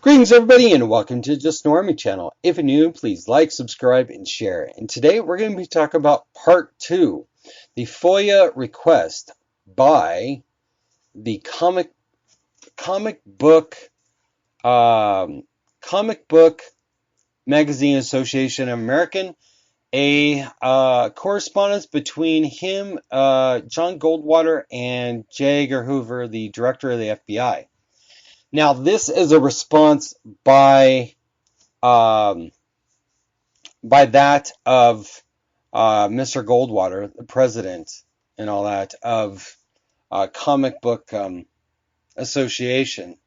Greetings everybody and welcome to Just Normie channel. If you're new, please like, subscribe, and share. And today we're going to be talking about part 2, the FOIA request by the comic book comic book magazine association American, a correspondence between him, John Goldwater, and J. Edgar Hoover, the director of the FBI. Now, this is a response by that of Mr. Goldwater, the president, and all that of Comic Book Association.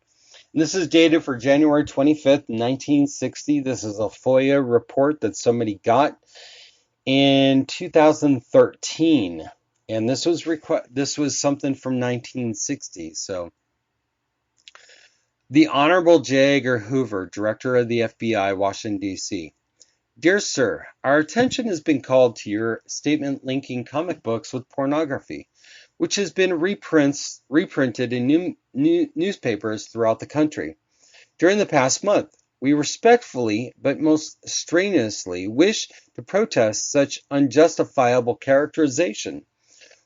And this is dated for January 25th, 1960. This is a FOIA report that somebody got in 2013, and this was something from 1960. So, the Honorable J. Edgar Hoover, Director of the FBI, Washington, D.C. Dear Sir, our attention has been called to your statement linking comic books with pornography, which has been reprinted in newspapers throughout the country. During the past month, we respectfully but most strenuously wish to protest such unjustifiable characterization,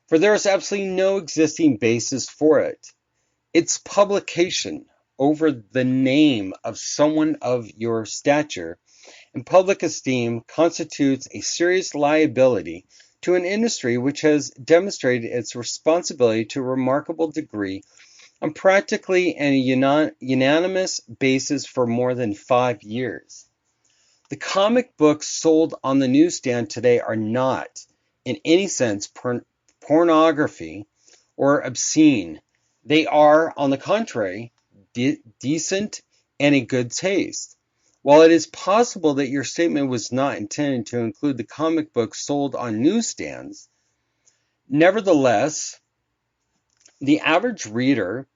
for there is absolutely no existing basis for it. Its publication over the name of someone of your stature and public esteem constitutes a serious liability to an industry which has demonstrated its responsibility to a remarkable degree on practically a unanimous basis for more than 5 years. The comic books sold on the newsstand today are not, in any sense, pornography or obscene. They are, on the contrary, decent and in good taste. While it is possible that your statement was not intended to include the comic books sold on newsstands, nevertheless, the average reader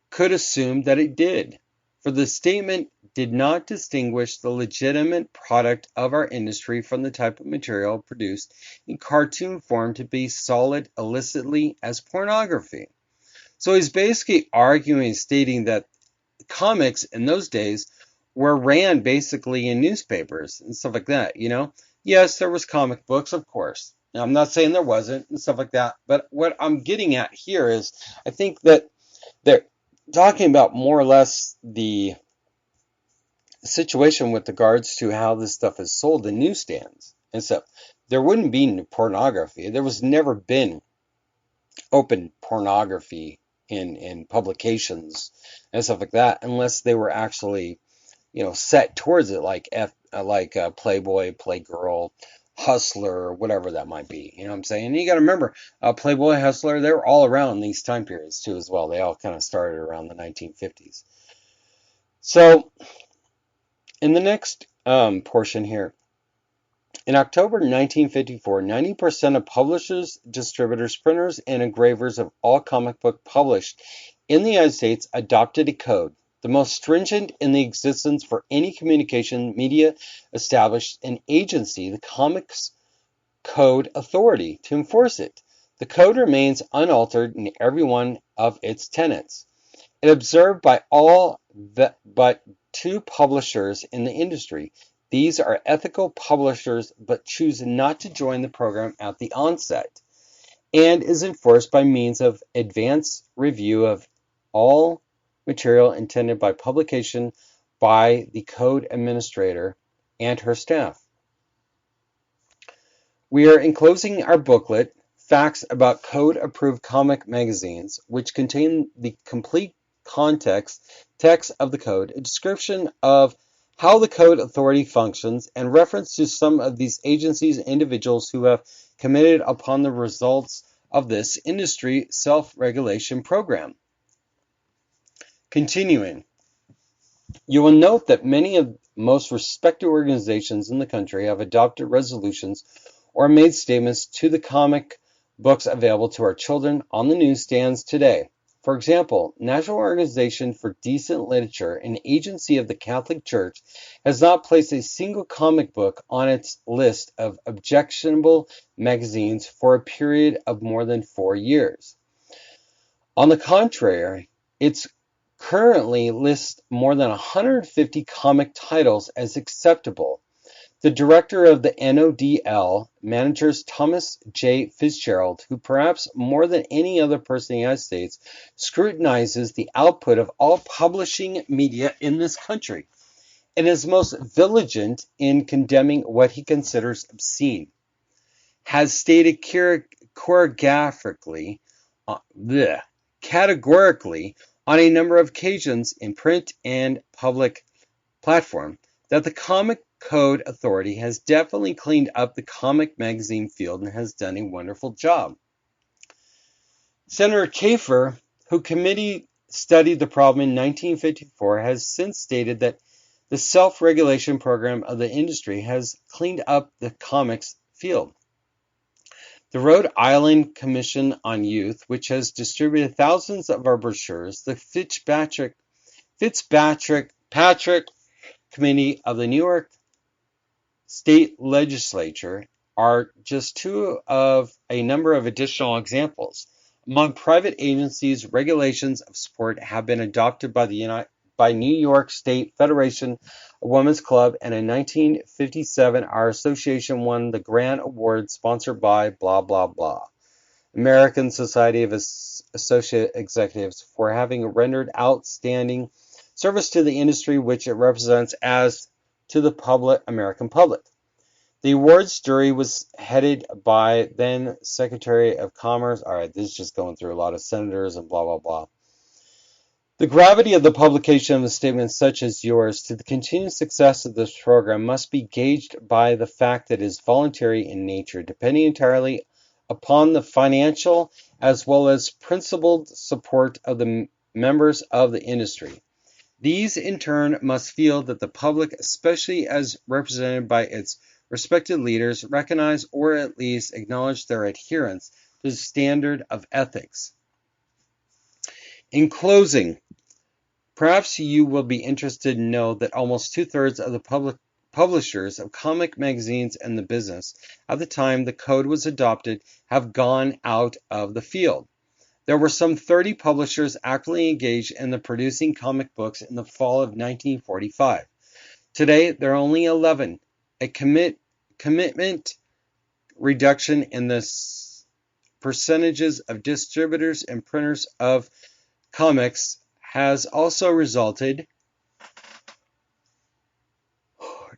could assume that it did, for the statement did not distinguish the legitimate product of our industry from the type of material produced in cartoon form to be sold illicitly as pornography. So he's basically arguing, stating that comics in those days were ran basically in newspapers and stuff like that, you know? Yes, there was comic books, of course. Now, I'm not saying there wasn't and stuff like that, but what I'm getting at here is I think that they're talking about more or less the situation with regards to how this stuff is sold in newsstands and stuff. There wouldn't be pornography. There was never been open pornography in publications and stuff like that, unless they were actually, set towards it, like Playboy, Playgirl, Hustler, whatever that might be. You know what I'm saying? And you got to remember, Playboy, Hustler, they were all around these time periods too, as well. They all kind of started around the 1950s. So, in the next portion here, in October 1954, 90% of publishers, distributors, printers, and engravers of all comic book published in the United States adopted a code, the most stringent in the existence for any communication media established an agency, the Comics Code Authority, to enforce it. The code remains unaltered in every one of its tenets. It observed by all but 2 publishers in the industry. These are ethical publishers but choose not to join the program at the onset, and is enforced by means of advance review of all material intended by publication by the code administrator and her staff. We are enclosing our booklet, Facts About Code-Approved Comic Magazines, which contain the complete text of the code, a description of how the code authority functions, and reference to some of these agencies and individuals who have committed upon the results of this industry self-regulation program. Continuing, you will note that many of the most respected organizations in the country have adopted resolutions or made statements to the comic books available to our children on the newsstands today. For example, National Organization for Decent Literature, an agency of the Catholic Church, has not placed a single comic book on its list of objectionable magazines for a period of more than 4 years. On the contrary, its currently lists more than 150 comic titles as acceptable. The director of the NODL managers Thomas J. Fitzgerald, who perhaps more than any other person in the United States scrutinizes the output of all publishing media in this country and is most vigilant in condemning what he considers obscene, has stated categorically on a number of occasions in print and public platform that the Comic Code Authority has definitely cleaned up the comic magazine field and has done a wonderful job. Senator Kafer, who committee studied the problem in 1954, has since stated that the self-regulation program of the industry has cleaned up the comics field. The Rhode Island Commission on Youth, which has distributed thousands of our brochures, the Fitzpatrick Committee of the New York State Legislature are just two of a number of additional examples. Among private agencies, regulations of support have been adopted by New York State Federation of Women's Club, and in 1957, our association won the Grant Award sponsored by blah, blah, blah, American Society of Associate Executives, for having rendered outstanding service to the industry which it represents as to the American public. The awards jury was headed by then Secretary of Commerce. All right, this is just going through a lot of senators and blah, blah, blah. The gravity of the publication of a statement such as yours to the continued success of this program must be gauged by the fact that it is voluntary in nature, depending entirely upon the financial as well as principled support of the members of the industry. These, in turn, must feel that the public, especially as represented by its respected leaders, recognize or at least acknowledge their adherence to the standard of ethics. In closing, perhaps you will be interested to know that almost two-thirds of the publishers of comic magazines in the business at the time the code was adopted have gone out of the field. There were some 30 publishers actively engaged in the producing comic books in the fall of 1945. Today, there are only 11. A commitment reduction in the percentages of distributors and printers of comics has also resulted.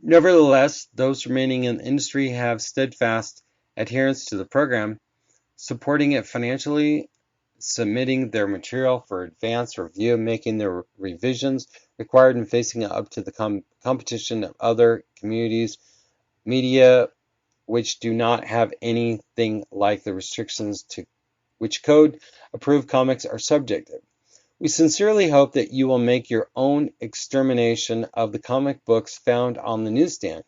Nevertheless, those remaining in the industry have steadfast adherence to the program, supporting it financially, submitting their material for advanced review, making their revisions required, and facing up to the competition of other communities, media, which do not have anything like the restrictions to which code-approved comics are subject. We sincerely hope that you will make your own extermination of the comic books found on the newsstand.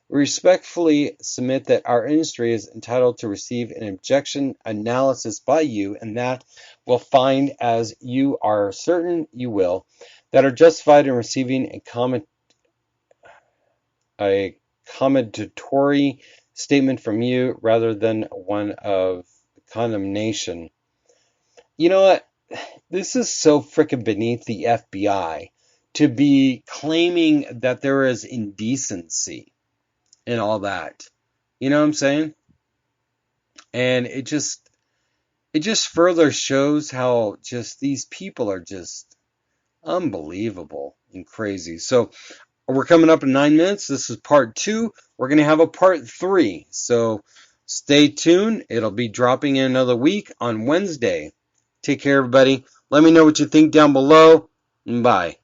We respectfully submit that our industry is entitled to receive an objection analysis by you, and that will find, as you are certain you will, that are justified in receiving a commendatory statement from you rather than one of condemnation. You know what? This is so frickin' beneath the FBI to be claiming that there is indecency and all that. You know what I'm saying? And it just further shows how just these people are just unbelievable and crazy. So we're coming up in 9 minutes. This is part 2. We're going to have a part 3. So stay tuned. It'll be dropping in another week on Wednesday. Take care, everybody. Let me know what you think down below. Bye.